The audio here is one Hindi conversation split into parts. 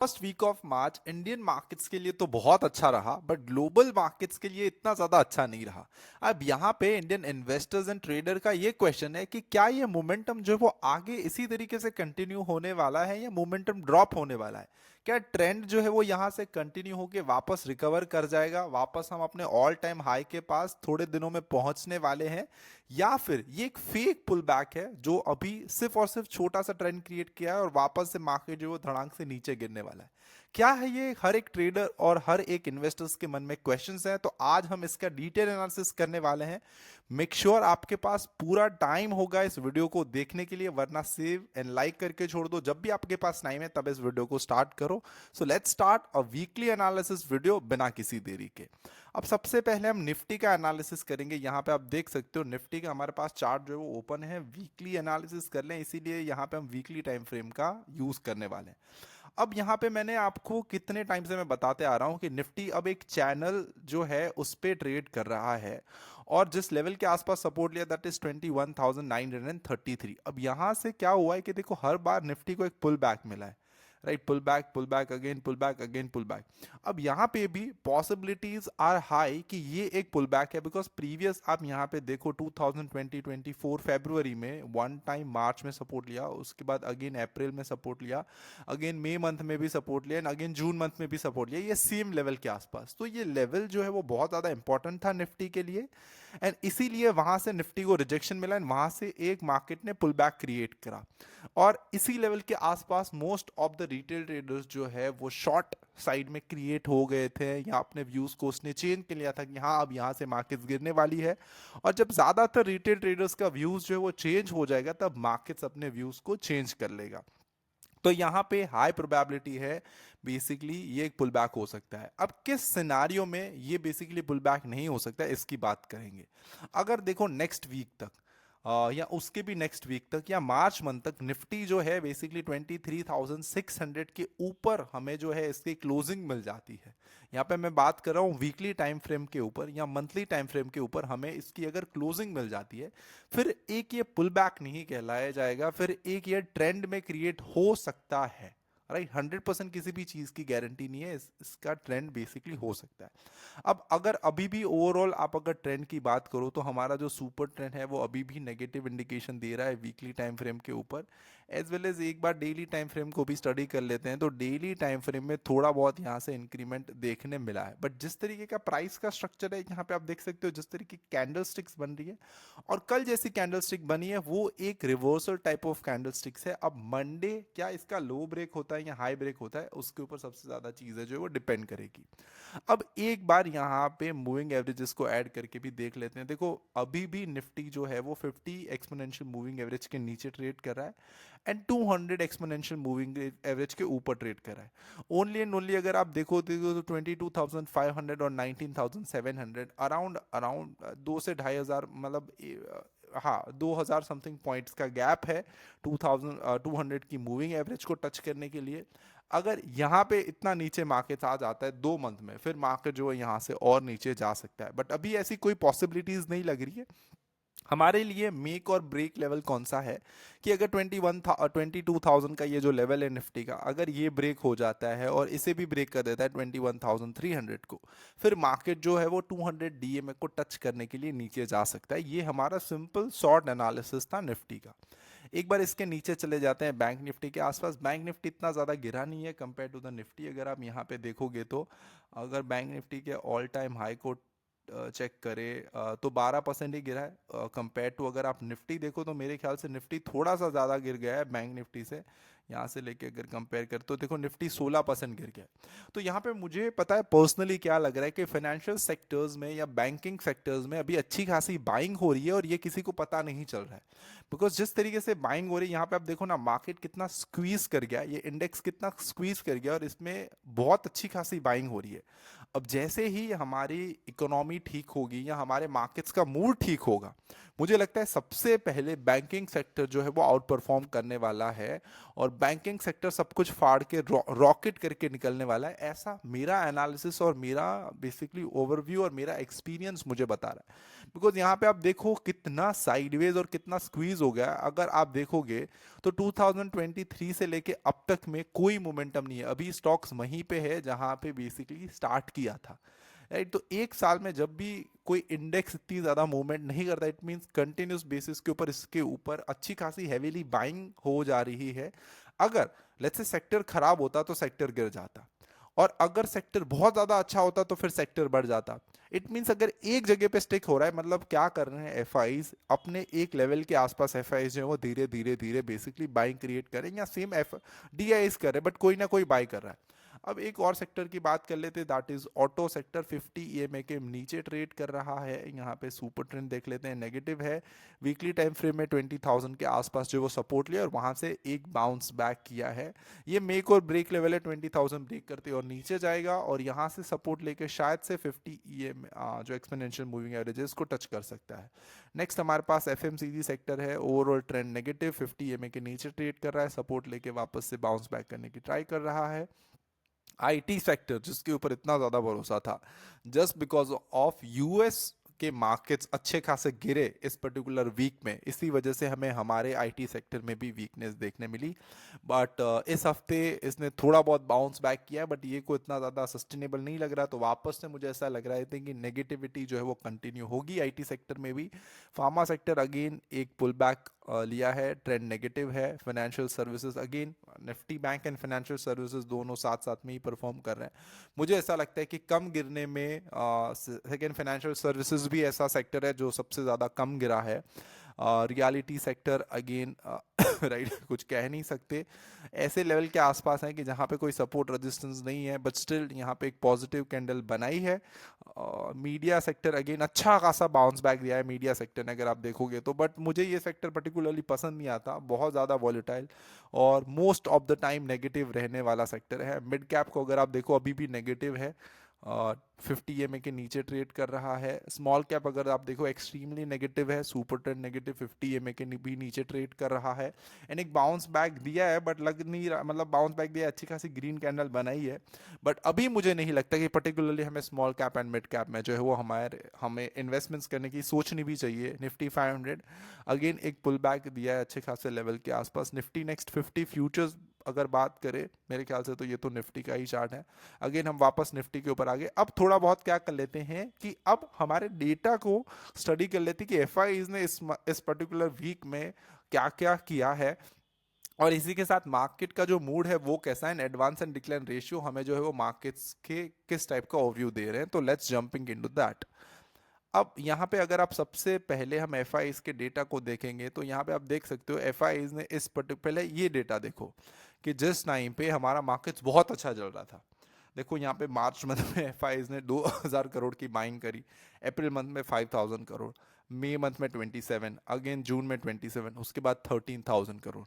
First week of March Indian markets के लिए तो बहुत अच्छा रहा, बट ग्लोबल मार्केट्स के लिए इतना ज्यादा अच्छा नहीं रहा। अब यहाँ पे इंडियन इन्वेस्टर्स एंड ट्रेडर का ये क्वेश्चन है कि क्या ये मोमेंटम जो है वो आगे इसी तरीके से कंटिन्यू होने वाला है या मोमेंटम ड्रॉप होने वाला है। क्या ट्रेंड जो है वो यहाँ से कंटिन्यू होके वापस रिकवर कर जाएगा, वापस हम अपने ऑल टाइम हाई के पास थोड़े दिनों में पहुंचने वाले हैं, या फिर ये एक फेक पुल बैक है जो अभी सिर्फ और सिर्फ छोटा सा ट्रेंड क्रिएट किया है और वापस से मार्केट जो है वो धड़ांक से नीचे गिरने वाला है। क्या है ये हर एक ट्रेडर और हर एक इन्वेस्टर्स के मन में क्वेश्चंस हैं, तो आज हम इसका डिटेल एनालिसिस करने वाले हैं। मेक श्योर आपके पास पूरा टाइम होगा इस वीडियो को देखने के लिए, वरना सेव एंड लाइक करके छोड़ दो। जब भी आपके पास टाइम है तब इस वीडियो को स्टार्ट करो। So let's start a weekly analysis video बिना किसी देरी के। अब सबसे पहले हम निफ्टी का एनालिसिस करेंगे। यहाँ पे आप देख सकते हो निफ्टी का हमारे पास चार्ट जो है वो ओपन है। वीकली एनालिसिस कर लें, इसीलिए यहाँ पे हम वीकली टाइम फ्रेम का यूज करने वाले हैं। अब यहाँ पे मैंने आपको कितने टाइम से मैं बताते आ रहा हूँ कि निफ्टी अब एक चैनल जो है उस पे ट्रेड कर रहा है, और जिस लेवल के आसपास सपोर्ट लिया दैट इज 21,933। अब यहाँ से क्या हुआ है कि देखो हर बार निफ्टी को एक पुल बैक मिला है, right. Pull back again, pull back again, pull back. अब यहाँ पे भी पॉसिबिलिटीज आर हाई कि ये एक पुल बैक है, बिकॉज प्रीवियस आप यहाँ पे देखो 2020-24 फरवरी में वन टाइम मार्च में सपोर्ट लिया, उसके बाद अगेन अप्रैल में सपोर्ट लिया, अगेन मई मंथ में भी सपोर्ट लिया, एंड अगेन जून मंथ में भी सपोर्ट लिया, ये सेम लेवल के आसपास। तो ये लेवल जो है वो बहुत ज्यादा इंपॉर्टेंट था निफ्टी के लिए, एंड इसीलिए वहां से निफ्टी को रिजेक्शन मिला एंड वहां से एक मार्केट ने पुल बैक क्रिएट करा। और इसी लेवल के आसपास most of the retail traders जो है वो शॉर्ट साइड में क्रिएट हो गए थे, या अपने व्यूज को उसने चेंज कर लिया था कि हाँ अब यहाँ से मार्केट्स गिरने वाली है। और जब ज्यादातर रिटेल ट्रेडर्स का व्यूज जो है वो चेंज हो जाएगा, तब मार्केट्स अपने व्यूज को चेंज कर लेगा। तो यहाँ पे हाई प्रोबेबिलिटी है बेसिकली ये एक पुल बैक हो सकता है। अब किस सिनारियो में ये बेसिकली पुल बैक नहीं हो सकता है, इसकी बात करेंगे। अगर देखो नेक्स्ट वीक तक या उसके भी नेक्स्ट वीक तक या मार्च मंथ तक निफ्टी जो है बेसिकली 23,600 के ऊपर हमें जो है इसकी क्लोजिंग मिल जाती है। यहाँ पे मैं बात कर रहा हूँ वीकली टाइम फ्रेम के ऊपर या मंथली टाइम फ्रेम के ऊपर, हमें इसकी अगर क्लोजिंग मिल जाती है, फिर एक ये पुल बैक नहीं कहलाया जाएगा, फिर एक ये ट्रेंड में क्रिएट हो सकता है, राइट। 100% किसी भी चीज की गारंटी नहीं है, इसका ट्रेंड बेसिकली हो सकता है। अब अगर अभी भी ओवरऑल आप अगर ट्रेंड की बात करो, तो हमारा जो सुपर ट्रेंड है वो अभी भी नेगेटिव इंडिकेशन दे रहा है वीकली टाइम फ्रेम के ऊपर, एज वेल एज एक बार डेली टाइम फ्रेम को भी स्टडी कर लेते हैं, तो डेली टाइम फ्रेम में थोड़ा बहुत यहाँ से इंक्रीमेंट देखने मिला है। बट जिस तरीके का प्राइस का स्ट्रक्चर है यहाँ पे आप देख सकते हो, जिस तरीके की कैंडल स्टिक्स बन रही है और कल जैसी कैंडल स्टिक बनी है, वो एक reversal type of candle sticks है। अब मंडे क्या इसका लो ब्रेक होता है या हाई ब्रेक होता है, उसके ऊपर सबसे ज्यादा चीज है जो है वो डिपेंड करेगी। अब एक बार यहाँ पे मूविंग एवरेजेस को ऐड करके भी देख लेते हैं। देखो अभी भी निफ्टी जो है वो 50 एक्सपोनेंशियल मूविंग एवरेज के नीचे ट्रेड कर रहा है, एंड 200 एक्सपोनेंशियल मूविंग एवरेज के ऊपर ट्रेड कर रहा है। ओनली एंड ओनली अगर आप देखो तो 22,500 और 19,700 अराउंड अराउंड 2 से 2,500, मतलब हाँ 2,000 समथिंग पॉइंट्स का गैप है 2,200 की मूविंग एवरेज को टच करने के लिए। अगर यहाँ पे इतना नीचे मार्केट आ जाता है 2 मंथ में, फिर मार्केट जो है यहाँ से और नीचे जा सकता है, बट अभी ऐसी कोई पॉसिबिलिटीज नहीं लग रही है। हमारे लिए मेक और ब्रेक लेवल कौन सा है कि अगर 22,000 का ये जो लेवल है निफ्टी का, अगर ये ब्रेक हो जाता है और इसे भी ब्रेक कर देता है 21,300 को, फिर मार्केट जो है वो 200 डीएमए को टच करने के लिए नीचे जा सकता है। ये हमारा सिंपल शॉर्ट एनालिसिस था निफ्टी का। एक बार इसके नीचे चले जाते हैं बैंक निफ्टी के आसपास। बैंक निफ्टी इतना ज़्यादा गिरा नहीं है कंपेयर टू द निफ्टी। अगर आप यहाँ पे देखोगे तो अगर बैंक निफ्टी के ऑल टाइम हाई को चेक करें तो 12% ही गिरा है कंपेयर टू। अगर आप निफ्टी देखो तो मेरे ख्याल से निफ्टी थोड़ा सा ज़्यादा गिर गया है बैंक निफ्टी से। यहाँ से लेके अगर कंपेयर कर तो देखो निफ्टी 16% गिर गया है। तो यहाँ पे मुझे पता है पर्सनली क्या लग रहा है कि फाइनेंशियल सेक्टर्स में या बैंकिंग सेक्टर्स में अभी अच्छी खासी बाइंग हो रही है, और ये किसी को पता नहीं चल रहा है। बिकॉज जिस तरीके से बाइंग हो रही है यहाँ पे आप देखो ना, मार्केट कितना स्क्वीज कर गया, ये इंडेक्स कितना स्क्वीज कर गया, और इसमें बहुत अच्छी खासी बाइंग हो रही है। अब जैसे ही हमारी इकोनॉमी ठीक होगी या हमारे मार्केट्स का मूड ठीक होगा, मुझे लगता है सबसे पहले बैंकिंग सेक्टर जो है वो आउट परफॉर्म करने वाला है, और बैंकिंग सेक्टर सब कुछ फाड़ के रॉकेट करके निकलने वाला है। ऐसा मेरा एनालिसिस और मेरा बेसिकली ओवरव्यू और मेरा एक्सपीरियंस मुझे बता रहा है। बिकॉज यहाँ पे आप देखो कितना साइडवेज और कितना स्क्वीज हो गया है। अगर आप देखोगे तो 2023 से लेके अब तक में कोई मोमेंटम नहीं है। अभी स्टॉक्स वहीं पे है जहां पे बेसिकली स्टार्ट किया था, राइट। तो एक साल में जब भी कोई इंडेक्स इतनी ज्यादा मूवमेंट नहीं करता, इट मींस कंटिन्यूस बेसिस के ऊपर इसके ऊपर अच्छी खासी हैवीली बाइंग हो जा रही है। अगर लेट्स से सेक्टर खराब होता तो सेक्टर गिर जाता, और अगर सेक्टर बहुत ज्यादा अच्छा होता तो फिर सेक्टर बढ़ जाता। इट मींस अगर एक जगह पे स्टिक हो रहा है, मतलब क्या कर रहे हैं एफआईज, अपने एक लेवल के आसपास एफआईज जो है वो धीरे धीरे धीरे बेसिकली बाइंग क्रिएट करें, या सेम एफ डीआईज कर रहे हैं, बट कोई ना कोई बाई कर रहा है। अब एक और सेक्टर की बात कर लेते हैं, that is auto sector. 50 EMA के नीचे ट्रेड कर रहा है। यहाँ पे सुपर ट्रेंड देख लेते हैं, नेगेटिव है। वीकली टाइम फ्रेम में 20,000 के आसपास जो वो सपोर्ट लिया और वहां से एक बाउंस बैक किया है। ये मेक और ब्रेक लेवल है, 20,000 ब्रेक करते और नीचे जाएगा, और यहाँ से सपोर्ट लेके शायद से 50 ईएम जो एक्सपोनेंशियल मूविंग एवरेज है इसको टच कर सकता है। नेक्स्ट हमारे पास एफएमसीजी सेक्टर है। ओवरऑल ट्रेंड नेगेटिव, 50 ईएमए के नीचे ट्रेड कर रहा है, सपोर्ट लेके वापस से बाउंस बैक करने की ट्राई कर रहा है। आईटी सेक्टर जिसके ऊपर इतना ज्यादा भरोसा था, जस्ट बिकॉज ऑफ यूएस के मार्केट्स अच्छे खासे गिरे इस पर्टिकुलर वीक में, इसी वजह से हमें हमारे आईटी सेक्टर में भी वीकनेस देखने मिली। बट इस हफ्ते इसने थोड़ा बहुत बाउंस बैक किया है, बट ये को इतना ज़्यादा सस्टेनेबल नहीं लग रहा। तो वापस से मुझे ऐसा लग रहा है कि नेगेटिविटी जो है वो कंटिन्यू होगी आईटी सेक्टर में भी। फार्मा सेक्टर अगेन एक पुल बैक लिया है, ट्रेंड नेगेटिव है। Financial services again, Nifty bank and financial services दोनों साथ साथ में ही परफॉर्म कर रहे हैं। मुझे ऐसा लगता है कि कम गिरने में सेकेंड फाइनेंशियल सर्विसेज भी ऐसा सेक्टर है जो सबसे ज़्यादा कम गिरा है। रियलिटी सेक्टर अगेन राइट कुछ कह नहीं सकते, ऐसे लेवल के आसपास हैं कि जहाँ पे कोई सपोर्ट रेजिस्टेंस नहीं है, बट स्टिल यहाँ पे एक पॉजिटिव कैंडल बनाई है। मीडिया सेक्टर अगेन अच्छा खासा बाउंस बैक दिया है मीडिया सेक्टर ने अगर आप देखोगे तो, बट मुझे ये सेक्टर पर्टिकुलरली पसंद नहीं आता, बहुत ज़्यादा वॉलेटाइल और most of the time negative रहने वाला सेक्टर है। मिड कैप को अगर आप देखो अभी भी नेगेटिव है, 50 एमए के नीचे ट्रेड कर रहा है। स्मॉल कैप अगर आप देखो एक्सट्रीमली नेगेटिव है, सुपर ट्रेंड नेगेटिव, 50 एमए के भी नीचे ट्रेड कर रहा है। एंड एक बाउंस बैक दिया है, बट लग नहीं रहा, मतलब बाउंस बैक दिया है, अच्छी खासी ग्रीन कैंडल बनाई है, बट अभी मुझे नहीं लगता कि पर्टिकुलरली हमें small cap and mid cap में जो है वो हमें इन्वेस्टमेंट्स करने की सोचनी भी चाहिए। निफ्टी 500 अगेन एक पुल बैक दिया है अच्छे खासे लेवल के आसपास। निफ्टी नेक्स्ट 50 फ्यूचर्स अगर बात करें मेरे ख्याल से तो ये तो निफ्टी का ही चार्ट है। अगेन हम वापस निफ्टी के ऊपर आ गए। अब थोड़ा बहुत क्या कर लेते हैं कि अब हमारे डेटा को स्टडी कर लेते हैं कि एफआईज ने इस पर्टिकुलर वीक में क्या क्या किया है, और इसी के साथ मार्केट का जो मूड है वो कैसा है, एडवांस एंड डिक्लाइन रेशियो हमें जो है वो मार्केट्स के किस टाइप का ओवरव्यू दे रहे हैं। तो लेट्स जंपिंग इनटू दैट। अब यहाँ पे अगर आप सबसे पहले हम एफ के डेटा को देखेंगे तो यहाँ पे आप देख सकते हो एफ ने इस पर्टिकुलर, पहले ये डेटा देखो कि जिस टाइम पे हमारा मार्केट्स बहुत अच्छा चल रहा था, देखो यहाँ पे मार्च मंथ में एफ ने 2,000 करोड़ की बाइंग करी, अप्रैल मंथ में 5,000 करोड़, मई मंथ में 27, अगेन जून में 27, उसके बाद 13,000 करोड़,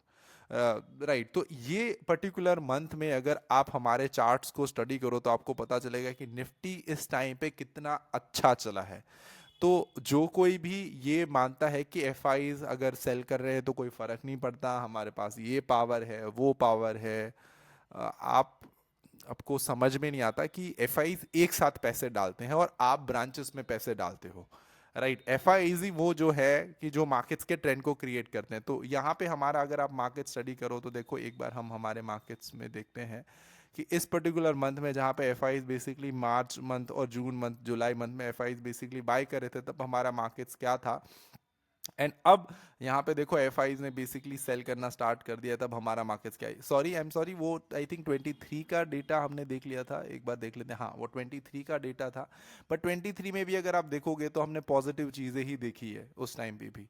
राइट। तो ये पर्टिकुलर मंथ में अगर आप हमारे चार्ट्स को स्टडी करो तो आपको पता चलेगा कि निफ्टी इस टाइम पे कितना अच्छा चला है। तो जो कोई भी ये मानता है कि एफ अगर सेल कर रहे हैं तो कोई फर्क नहीं पड़ता, हमारे पास ये पावर है वो पावर है, आप आपको समझ में नहीं आता कि एफ एक साथ पैसे डालते हैं और आप ब्रांचेस में पैसे डालते हो, राइट। एफ ही वो जो है कि जो मार्केट्स के ट्रेंड को क्रिएट करते हैं। तो यहाँ पे हमारा अगर आप मार्केट स्टडी करो तो देखो एक बार हम हमारे मार्केट्स में देखते हैं कि इस पर्टिकुलर मंथ में जहाँ पे एफ बेसिकली मार्च मंथ और जून मंथ जुलाई मंथ में एफ बेसिकली बाय कर रहे थे, तब हमारा मार्केट्स क्या था। एंड अब यहाँ पे देखो एफ ने बेसिकली सेल करना स्टार्ट कर दिया, तब हमारा मार्केट्स क्या है, सॉरी आई एम सॉरी, वो आई थिंक 23 का डेटा हमने देख लिया था, एक बार देख लेते हैं। हाँ वो 23 का डेटा था, पर 23 में भी अगर आप देखोगे तो हमने पॉजिटिव चीज़ें ही देखी है उस टाइम पे भी,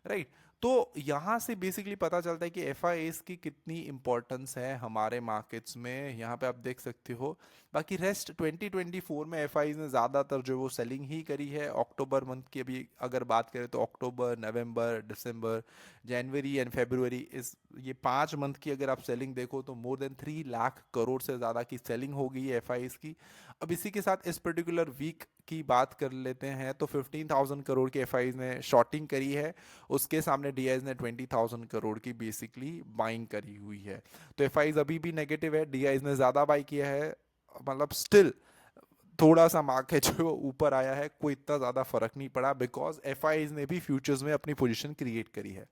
राइट। तो यहाँ से बेसिकली पता चलता है कि एफ की कितनी इंपॉर्टेंस है हमारे मार्केट्स में, यहाँ पे आप देख सकते हो। बाकी रेस्ट 2024 में एफ ने ज़्यादातर जो वो सेलिंग ही करी है। अक्टूबर मंथ की अभी अगर बात करें तो अक्टूबर, नवंबर, दिसंबर, जनवरी एंड फरवरी, इस ये 5 मंथ की अगर आप सेलिंग देखो तो मोर देन 3 लाख करोड़ से ज़्यादा की सेलिंग हो गई है एफ की। अब इसी के साथ इस पर्टिकुलर वीक की बात कर लेते हैं तो 15,000 करोड़ की एफ ने शॉर्टिंग करी है। उसके सामने डी ने 20,000 करोड़ की बेसिकली बाइंग करी हुई है। तो एफ अभी भी नेगेटिव है, डी ने ज़्यादा बाई किया है। मतलब स्टिल थोड़ा सा मार्केट जो ऊपर आया है, कोई इतना ज़्यादा फर्क नहीं पड़ा, बिकॉज एफ ने भी फ्यूचर्स में अपनी पोजीशन क्रिएट करी है।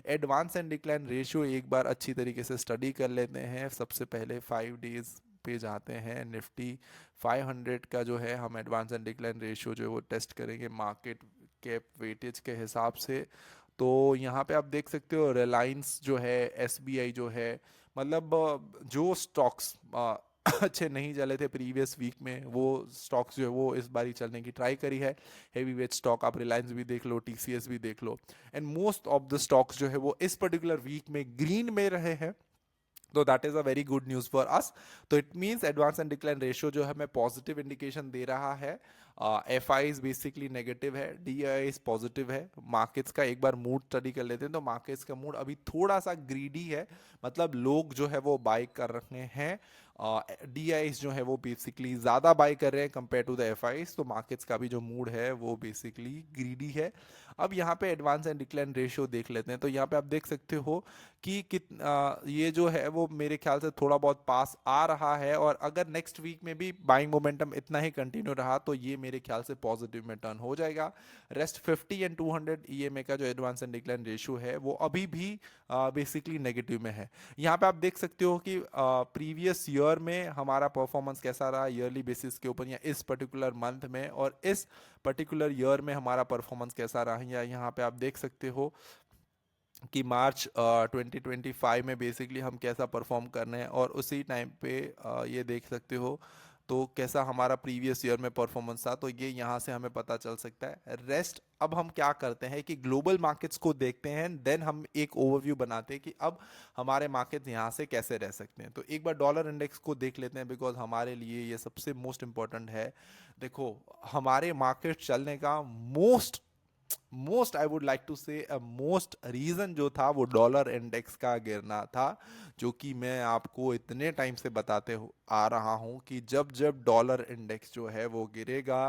एडवांस एंड डिक्लाइन रेशियो एक बार अच्छी तरीके से स्टडी कर लेते हैं। सबसे पहले 5 डेज पे जाते हैं। निफ्टी 500 का जो है हम एडवांस एंड डिक्लाइन रेशियो जो है वो टेस्ट करेंगे मार्केट कैप वेटेज के हिसाब से। तो यहाँ पे आप देख सकते हो रिलायंस जो है, एसबीआई जो है, मतलब जो स्टॉक्स अच्छे नहीं चले थे प्रीवियस वीक में, वो स्टॉक्स जो है वो इस बारी चलने की ट्राई करी है। हेवी वेट स्टॉक आप रिलायंस भी देख लो, टीसीएस भी देख लो, and most of the stocks जो है वो इस पर्टिकुलर वीक में ग्रीन में रहे हैं। तो that is a very good news for us. तो it means advance and decline ratio जो हमें पॉजिटिव इंडिकेशन दे रहा है। F I is basically negative है, डी आई इज पॉजिटिव है। मार्केट्स का एक बार मूड स्टडी कर लेते हैं तो मार्केट्स का मूड अभी थोड़ा सा ग्रीडी है, मतलब लोग जो है वो बाय कर रहे हैं। डी आई जो है वो बेसिकली ज़्यादा बाय कर रहे हैं compare to the F I. तो मार्केट्स का भी जो मूड है वो बेसिकली ग्रीडी है। अब यहाँ पे एडवांस एंड डिक्लाइन रेशियो देख लेते हैं। तो यहाँ पे आप देख सकते हो कि ये जो है वो मेरे ख्याल से थोड़ा बहुत पास आ रहा है, और अगर नेक्स्ट वीक में भी बाइंग मोमेंटम इतना ही कंटिन्यू रहा तो ये मेरे ख्याल से पॉजिटिव में टर्न हो जाएगा। रेस्ट 50 एंड 200 ईएमए का जो एडवांस एंड डिक्लाइन रेशियो है वो अभी भी बेसिकली नेगेटिव में है। यहाँ पे आप देख सकते हो कि प्रीवियस ईयर में हमारा परफॉर्मेंस कैसा रहा ईयरली बेसिस के ऊपर, या इस पर्टिकुलर मंथ में और इस पर्टिकुलर ईयर में हमारा परफॉर्मेंस कैसा रहा। या यहाँ पे आप देख सकते हो कि मार्च 2025 में बेसिकली हम कैसा परफॉर्म कर रहे हैं, और उसी टाइम पे ये देख सकते हो तो कैसा हमारा प्रीवियस ईयर में परफॉर्मेंस था। तो ये यहाँ से हमें पता चल सकता है। रेस्ट अब हम क्या करते हैं कि ग्लोबल मार्केट्स को देखते हैं, देन हम एक ओवरव्यू बनाते हैं कि अब हमारे मार्केट्स यहाँ से कैसे रह सकते हैं। तो एक बार डॉलर इंडेक्स को देख लेते हैं, बिकॉज हमारे लिए ये सबसे मोस्ट इंपॉर्टेंट है। देखो, हमारे मार्केट चलने का most I would like to say most reason जो था वो डॉलर इंडेक्स का गिरना था, जो कि मैं आपको इतने टाइम से बताते आ रहा हूं कि जब जब डॉलर इंडेक्स जो है वो गिरेगा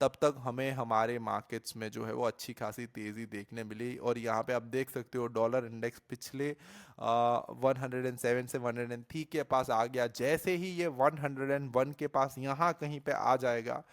तब तक हमें हमारे मार्केट्स में जो है वो अच्छी खासी तेजी देखने मिली। और यहाँ पे आप देख सकते हो डॉलर इंडेक्स पिछले 107 से 103 के पास आ गया। जैसे ही ये 101 के पास यहाँ कहीं पे आ जाएगा,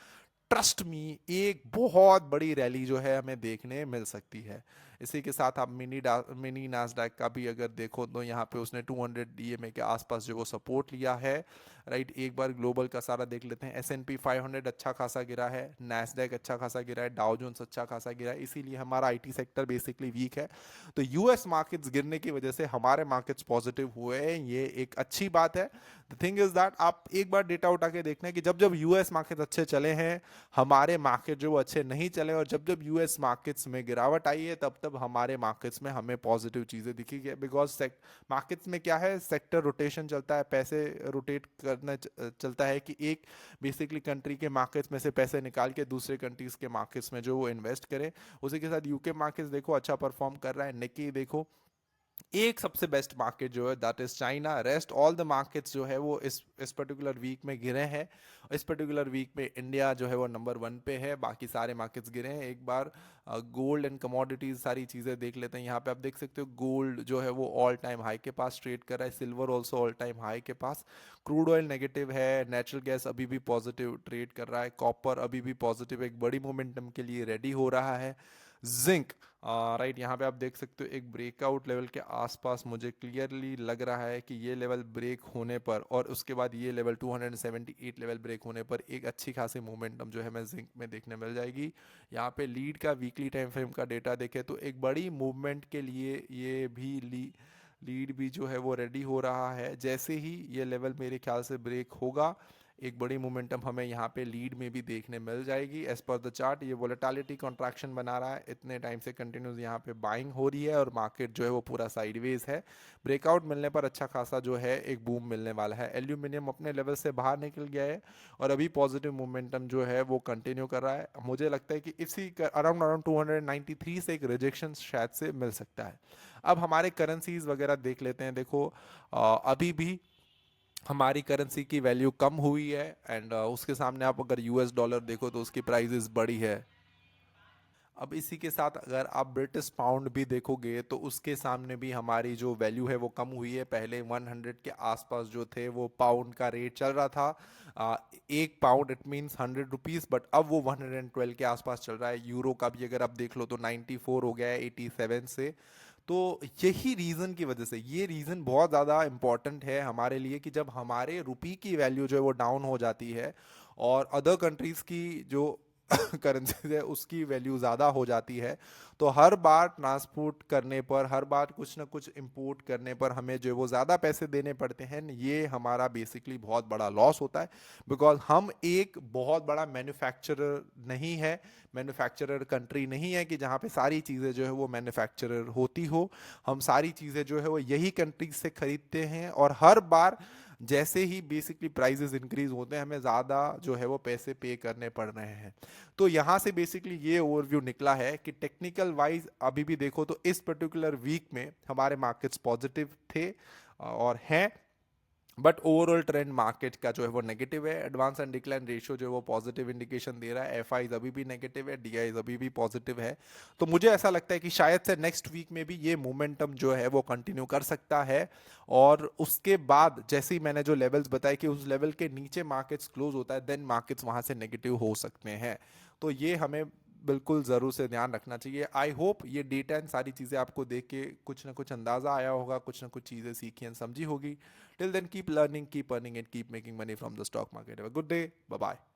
ट्रस्ट मी, एक बहुत बड़ी रैली जो है हमें देखने मिल सकती है। इसी के साथ आप मिनी नास्डैक का भी अगर देखो तो यहाँ पे उसने 200 डीएमए के आसपास जो वो सपोर्ट लिया है। राइट, एक बार ग्लोबल का सारा देख लेते हैं। S&P 500 अच्छा खासा गिरा है, नैस्डैक अच्छा खासा गिरा है, डाउ जोन्स अच्छा खासा गिरा है, इसीलिए हमारा आईटी सेक्टर बेसिकली वीक है। तो यूएस मार्केट्स गिरने की वजह से हमारे मार्केट्स पॉजिटिव हुए हैं, ये एक अच्छी बात है। द थिंग इज दैट आप एक बार डेटा उठा के देखना है कि जब जब यूएस मार्केट अच्छे चले हैं हमारे मार्केट जो अच्छे नहीं चले, और जब जब यूएस मार्केट्स में गिरावट आई है तब तब हमारे मार्केट्स में हमें पॉजिटिव चीज़ें दिखी है। बिकॉज मार्केट्स में क्या है, सेक्टर रोटेशन चलता है, पैसे रोटेट करना चलता है कि एक बेसिकली कंट्री के मार्केट्स में से पैसे निकाल के दूसरे कंट्रीज के मार्केट्स में जो वो इन्वेस्ट करें। उसी के साथ यूके मार्केट्स देखो अच्छा परफॉर्म कर रहा है, निकी देखो एक सबसे बेस्ट मार्केट जो है that is China. Rest all the markets जो है वो इस पर्टिकुलर वीक में गिरे हैं। इस पर्टिकुलर वीक में इंडिया जो है वो नंबर 1 पे है, बाकी सारे मार्केट्स गिरे हैं। एक बार गोल्ड एंड कमोडिटीज सारी चीज़ें देख लेते हैं। यहाँ पे आप देख सकते हो गोल्ड जो है वो ऑल टाइम हाई के पास ट्रेड कर रहा है, silver also all time high के पास, क्रूड ऑयल नेगेटिव है, नेचुरल गैस अभी भी पॉजिटिव ट्रेड कर रहा है, कॉपर अभी भी पॉजिटिव एक बड़ी मोमेंटम के लिए रेडी हो रहा है। जिंक राइट, यहाँ पे आप देख सकते हो एक ब्रेकआउट लेवल के आसपास मुझे क्लियरली लग रहा है कि ये लेवल ब्रेक होने पर और उसके बाद ये लेवल 278 लेवल ब्रेक होने पर एक अच्छी खासी मोमेंटम जो है मैं जिंक में देखने मिल जाएगी। यहाँ पे लीड का वीकली टाइम फ्रेम का डेटा देखें तो एक बड़ी मूवमेंट के लिए ये भी लीड भी जो है वो रेडी हो रहा है। जैसे ही ये लेवल मेरे ख्याल से ब्रेक होगा एक बड़ी मोमेंटम हमें यहाँ पे लीड में भी देखने मिल जाएगी। एज पर द चार्ट ये वोलेटिलिटी कॉन्ट्रैक्शन बना रहा है, इतने टाइम से कंटिन्यूस यहाँ पे बाइंग हो रही है और मार्केट जो है वो पूरा साइडवेज है। ब्रेकआउट मिलने पर अच्छा खासा जो है एक बूम मिलने वाला है। एल्यूमिनियम अपने लेवल से बाहर निकल गया है और अभी पॉजिटिव मोमेंटम जो है वो कंटिन्यू कर रहा है। मुझे लगता है कि इसी अराउंड अराउंड 293 से एक रिजेक्शन शायद से मिल सकता है। अब हमारे करेंसीज वगैरह देख लेते हैं। देखो अभी भी हमारी करेंसी की वैल्यू कम हुई है एंड उसके सामने आप अगर यूएस डॉलर देखो तो उसकी प्राइसेस बड़ी है। अब इसी के साथ अगर आप ब्रिटिश पाउंड भी देखोगे तो उसके सामने भी हमारी जो वैल्यू है वो कम हुई है। पहले 100 के आसपास जो थे वो पाउंड का रेट चल रहा था। एक pound it means 100 rupees, but अब वो 112 के आसपास चल रहा है। यूरो का भी अगर आप देख लो तो 94 हो गया है 87 से। तो यही रीज़न की वजह से, ये रीज़न बहुत ज़्यादा इम्पॉर्टेंट है हमारे लिए कि जब हमारे रुपी की वैल्यू जो है वो डाउन हो जाती है और अदर कंट्रीज़ की जो करेंसीज है उसकी वैल्यू ज़्यादा हो जाती है, तो हर बार ट्रांसपोर्ट करने पर, हर बार कुछ ना कुछ इंपोर्ट करने पर हमें जो है वो ज़्यादा पैसे देने पड़ते हैं। ये हमारा बेसिकली बहुत बड़ा लॉस होता है, बिकॉज हम एक बहुत बड़ा मैन्युफैक्चरर नहीं है, मैन्युफैक्चरर कंट्री नहीं है कि जहाँ पे सारी चीज़ें जो है वो मैन्युफैक्चरर होती हो। हम सारी चीज़ें जो है वो यही कंट्रीज से खरीदते हैं और हर बार जैसे ही बेसिकली प्राइसेस इंक्रीज होते हैं हमें ज़्यादा जो है वो पैसे पे करने पड़ रहे हैं। तो यहाँ से बेसिकली ये ओवरव्यू निकला है कि टेक्निकल वाइज अभी भी देखो तो इस पर्टिकुलर वीक में हमारे मार्केट्स पॉजिटिव थे और हैं, बट ओवरऑल ट्रेंड मार्केट का जो है वो नेगेटिव है। एडवांस एंड डिक्लाइन रेशियो जो है वो पॉजिटिव इंडिकेशन दे रहा है। एफ आई अभी भी नेगेटिव है, डी आई अभी भी पॉजिटिव है। तो मुझे ऐसा लगता है कि शायद से नेक्स्ट वीक में भी ये मोमेंटम जो है वो कंटिन्यू कर सकता है और उसके बाद जैसे ही मैंने जो लेवल्स बताए कि उस लेवल के नीचे मार्केट्स क्लोज होता है, देन मार्केट्स वहां से नेगेटिव हो सकते हैं। तो ये हमें बिल्कुल ज़रूर से ध्यान रखना चाहिए। आई होप ये डेटा एंड सारी चीज़ें आपको देख के कुछ ना कुछ अंदाज़ा आया होगा, कुछ ना कुछ चीज़ें सीखी एंड समझी होगी। Till then keep learning, keep earning and keep making money from the stock market. Have a good day, bye bye.